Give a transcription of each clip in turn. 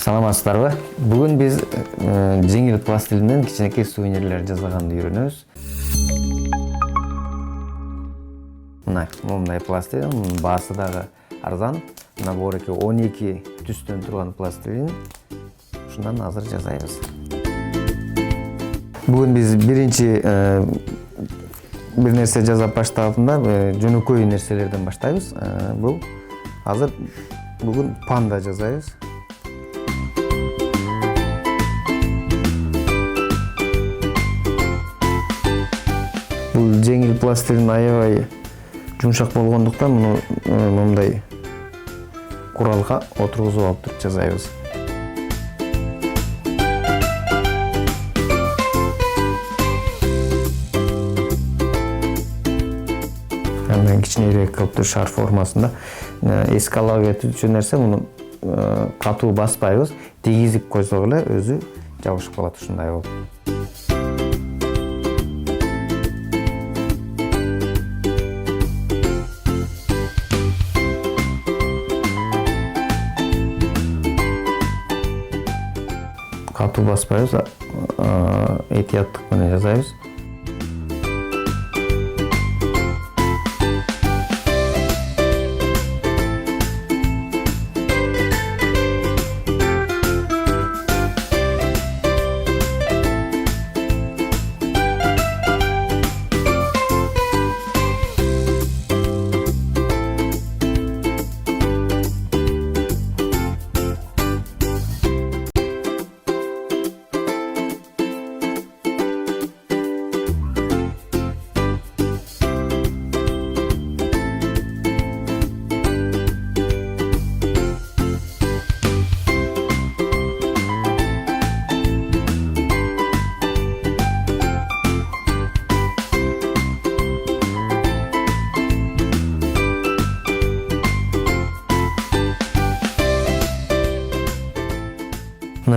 Саламатсыздарбы? Бүгүн биз жеңил пластилинден кичинекей сувенирлер жасаганды үйрөнөбүз. Мына момундай пластилин, баасы дагы арзан. Мына бореке 12 түстөн турган пластилин. Ушундан азыр жасайбыз. Бүгүн биз биринчи бир нерсе жасап баштаганда жөнөкөй нерселерден баштайбыз. Бул азыр бүгүн панда жасайбыз. Бул жеңил пластилин аябай жумшак болгондуктан мындай куралга отургузуп алып туруп жасайбыз. Кичинерээк кылып шар формасында эскалага түшкөн нерсе, муну катуу баспайбыз, тийгизип койсок эле өзү жабышып калат ушундай болуп. Катуу баспайбыз, этияттык менен жасайбыз.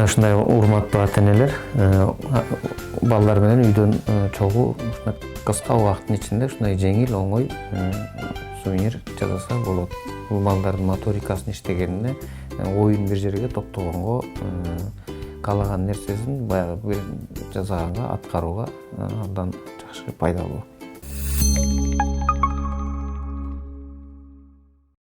Ушундай урматтуу ата-энелер, балдар менен үйдөн чогуу кыска убакыттын ичинде ушундай жеңил, оңой сувенир жасаса болот. Бул балдардын моторикасын иштегенине, оюн бир жерге топтогонго, каалаган нерсесин баягы бир жасаганга, аткарууга абдан жакшы пайдалуу.